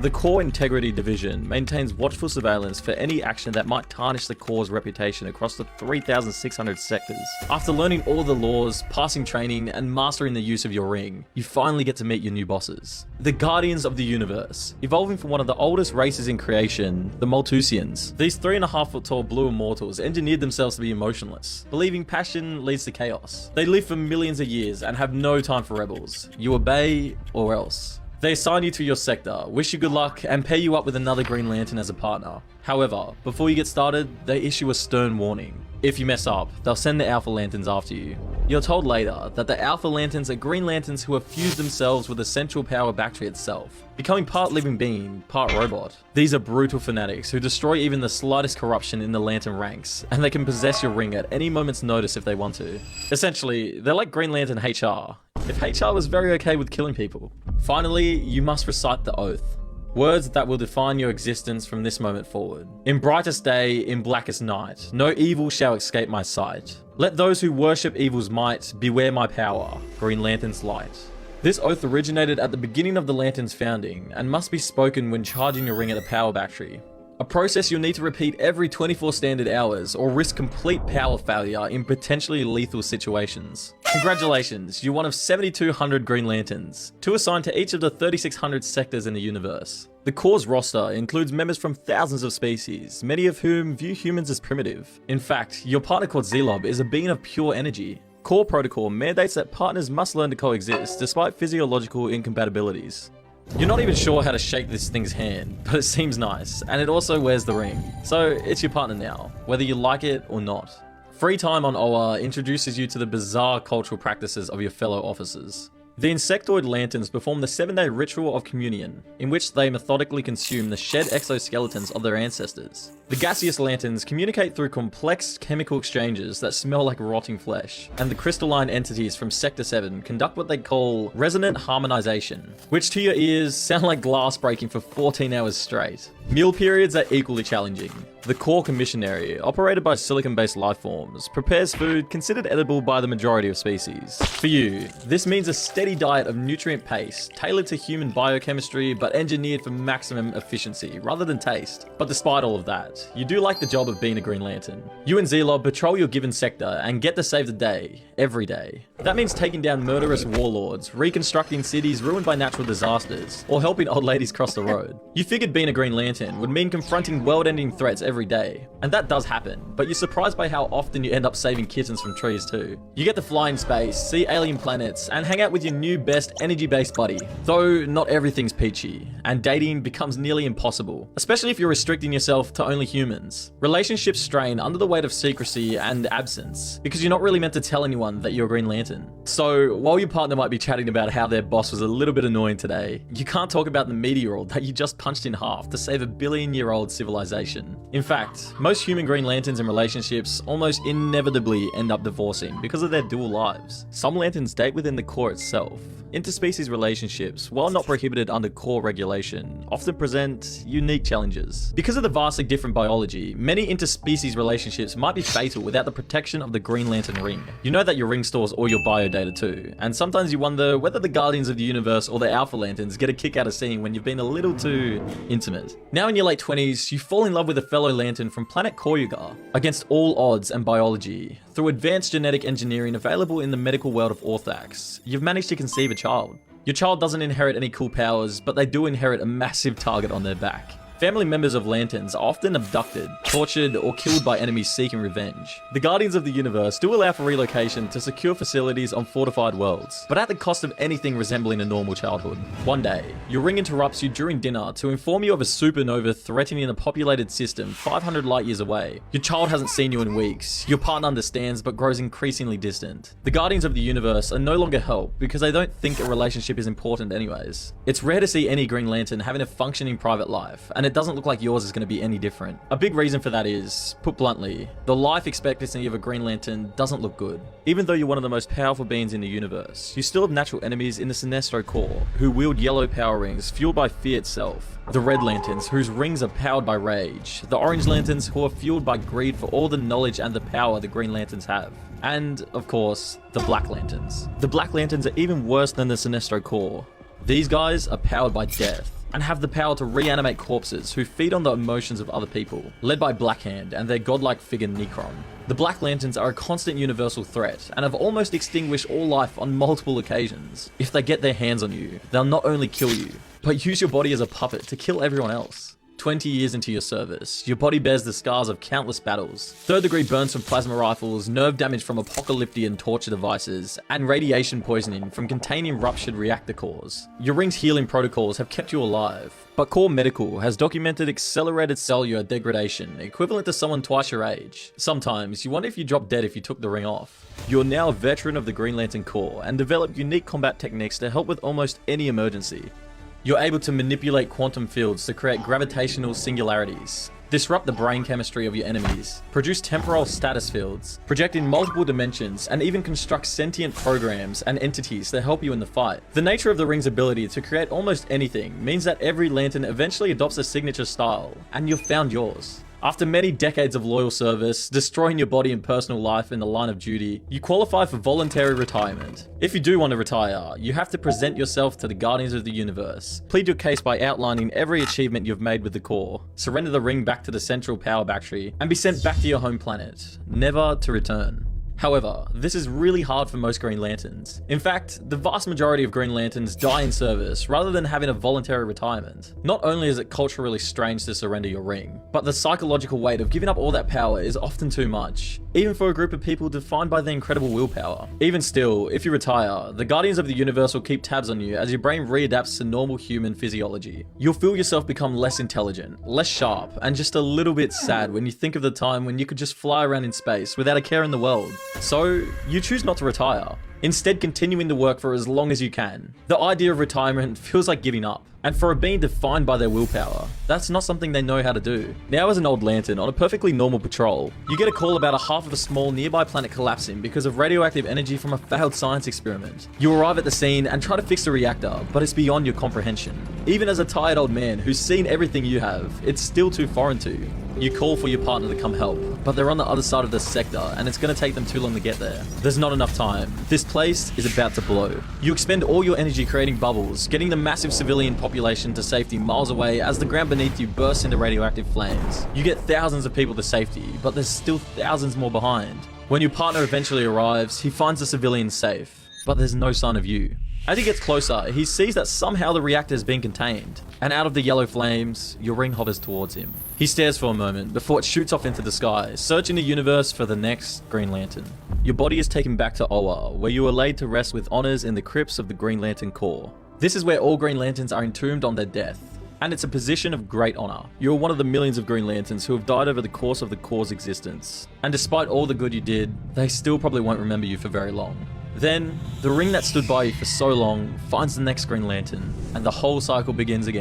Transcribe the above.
The Core Integrity Division maintains watchful surveillance for any action that might tarnish the Core's reputation across the 3,600 sectors. After learning all the laws, passing training, and mastering the use of your ring, you finally get to meet your new bosses. The Guardians of the Universe, evolving from one of the oldest races in creation, the Malthusians. These 3.5-foot tall blue immortals engineered themselves to be emotionless, believing passion leads to chaos. They live for millions of years and have no time for rebels. You obey or else. They assign you to your sector, wish you good luck, and pair you up with another Green Lantern as a partner. However, before you get started, they issue a stern warning. If you mess up, they'll send the Alpha Lanterns after you. You're told later that the Alpha Lanterns are Green Lanterns who have fused themselves with the central power battery itself, becoming part living being, part robot. These are brutal fanatics who destroy even the slightest corruption in the Lantern ranks, and they can possess your ring at any moment's notice if they want to. Essentially, they're like Green Lantern HR, if HR was very okay with killing people. Finally, you must recite the oath. Words that will define your existence from this moment forward. In brightest day, in blackest night, no evil shall escape my sight. Let those who worship evil's might beware my power, Green Lantern's light. This oath originated at the beginning of the Lantern's founding and must be spoken when charging your ring at a power battery. A process you'll need to repeat every 24 standard hours or risk complete power failure in potentially lethal situations. Congratulations, you're one of 7,200 Green Lanterns, 2 assigned to each of the 3,600 sectors in the universe. The Core's roster includes members from thousands of species, many of whom view humans as primitive. In fact, your partner called Zelob is a being of pure energy. Core Protocol mandates that partners must learn to coexist despite physiological incompatibilities. You're not even sure how to shake this thing's hand, but it seems nice, and it also wears the ring. So it's your partner now, whether you like it or not. Free time on OR introduces you to the bizarre cultural practices of your fellow officers. The Insectoid Lanterns perform the 7-day ritual of communion, in which they methodically consume the shed exoskeletons of their ancestors. The Gaseous Lanterns communicate through complex chemical exchanges that smell like rotting flesh, and the crystalline entities from Sector 7 conduct what they call resonant harmonization, which to your ears sound like glass breaking for 14 hours straight. Meal periods are equally challenging. The Core Commissionary, operated by silicon-based lifeforms, prepares food considered edible by the majority of species. For you, this means a steady diet of nutrient paste, tailored to human biochemistry but engineered for maximum efficiency rather than taste. But despite all of that, you do like the job of being a Green Lantern. You and Zelob patrol your given sector and get to save the day, every day. That means taking down murderous warlords, reconstructing cities ruined by natural disasters, or helping old ladies cross the road. You figured being a Green Lantern would mean confronting world-ending threats every day, and that does happen, but you're surprised by how often you end up saving kittens from trees too. You get to fly in space, see alien planets, and hang out with your new best energy-based buddy. Though not everything's peachy, and dating becomes nearly impossible, especially if you're restricting yourself to only humans. Relationships strain under the weight of secrecy and absence, because you're not really meant to tell anyone that you're a Green Lantern. So while your partner might be chatting about how their boss was a little bit annoying today, you can't talk about the meteor that you just punched in half to save a billion-year-old civilization. In fact, most human Green Lanterns in relationships almost inevitably end up divorcing because of their dual lives. Some Lanterns date within the Core itself. Interspecies relationships, while not prohibited under Core regulation, often present unique challenges. Because of the vastly different biology, many interspecies relationships might be fatal without the protection of the Green Lantern ring. You know that your ring stores all your bio data too, and sometimes you wonder whether the Guardians of the Universe or the Alpha Lanterns get a kick out of seeing when you've been a little too intimate. Now in your late 20s, you fall in love with a fellow Lantern from planet Koryugar. Against all odds and biology, through advanced genetic engineering available in the medical world of Orthax, you've managed to conceive a child. Your child doesn't inherit any cool powers, but they do inherit a massive target on their back. Family members of Lanterns are often abducted, tortured, or killed by enemies seeking revenge. The Guardians of the Universe do allow for relocation to secure facilities on fortified worlds, but at the cost of anything resembling a normal childhood. One day, your ring interrupts you during dinner to inform you of a supernova threatening a populated system 500 light years away. Your child hasn't seen you in weeks, your partner understands but grows increasingly distant. The Guardians of the Universe are no longer help because they don't think a relationship is important anyways. It's rare to see any Green Lantern having a functioning private life, and it doesn't look like yours is going to be any different. A big reason for that is, put bluntly, the life expectancy of a Green Lantern doesn't look good. Even though you're one of the most powerful beings in the universe, you still have natural enemies in the Sinestro Core, who wield yellow power rings fueled by fear itself. The Red Lanterns, whose rings are powered by rage. The Orange Lanterns, who are fueled by greed for all the knowledge and the power the Green Lanterns have. And, of course, the Black Lanterns. The Black Lanterns are even worse than the Sinestro Core. These guys are powered by death. and have the power to reanimate corpses who feed on the emotions of other people, led by Blackhand and their godlike figure Necron. The Black Lanterns are a constant universal threat and have almost extinguished all life on multiple occasions. If they get their hands on you, they'll not only kill you, but use your body as a puppet to kill everyone else. 20 years into your service, your body bears the scars of countless battles. Third-degree burns from plasma rifles, nerve damage from apocalyptic torture devices, and radiation poisoning from containing ruptured reactor cores. Your ring's healing protocols have kept you alive, but Core Medical has documented accelerated cellular degradation equivalent to someone twice your age. Sometimes you wonder if you drop dead if you took the ring off. You're now a veteran of the Green Lantern Corps and develop unique combat techniques to help with almost any emergency. You're able to manipulate quantum fields to create gravitational singularities, disrupt the brain chemistry of your enemies, produce temporal status fields, project in multiple dimensions, and even construct sentient programs and entities to help you in the fight. The nature of the ring's ability to create almost anything means that every lantern eventually adopts a signature style, and you've found yours. After many decades of loyal service, destroying your body and personal life in the line of duty, you qualify for voluntary retirement. If you do want to retire, you have to present yourself to the Guardians of the Universe, plead your case by outlining every achievement you've made with the Corps, surrender the ring back to the central power battery, and be sent back to your home planet, never to return. However, this is really hard for most Green Lanterns. In fact, the vast majority of Green Lanterns die in service rather than having a voluntary retirement. Not only is it culturally strange to surrender your ring, but the psychological weight of giving up all that power is often too much, even for a group of people defined by their incredible willpower. Even still, if you retire, the Guardians of the Universe will keep tabs on you as your brain readapts to normal human physiology. You'll feel yourself become less intelligent, less sharp, and just a little bit sad when you think of the time when you could just fly around in space without a care in the world. So, you choose not to retire, instead continuing to work for as long as you can. The idea of retirement feels like giving up, and for a being defined by their willpower, that's not something they know how to do. Now as an old lantern on a perfectly normal patrol, you get a call about a half of a small nearby planet collapsing because of radioactive energy from a failed science experiment. You arrive at the scene and try to fix the reactor, but it's beyond your comprehension. Even as a tired old man who's seen everything you have, it's still too foreign to you. You call for your partner to come help, but they're on the other side of the sector and it's going to take them too long to get there. There's not enough time. This place is about to blow. You expend all your energy creating bubbles, getting the massive civilian population to safety miles away as the ground beneath you bursts into radioactive flames. You get thousands of people to safety, but there's still thousands more behind. When your partner eventually arrives, he finds the civilians safe, but there's no sign of you. As he gets closer, he sees that somehow the reactor is being contained, and out of the yellow flames, your ring hovers towards him. He stares for a moment before it shoots off into the sky, searching the universe for the next Green Lantern. Your body is taken back to Oa, where you are laid to rest with honors in the crypts of the Green Lantern Corps. This is where all Green Lanterns are entombed on their death, and it's a position of great honor. You're one of the millions of Green Lanterns who have died over the course of the Corps' existence, and despite all the good you did, they still probably won't remember you for very long. Then, the ring that stood by you for so long finds the next Green Lantern, and the whole cycle begins again.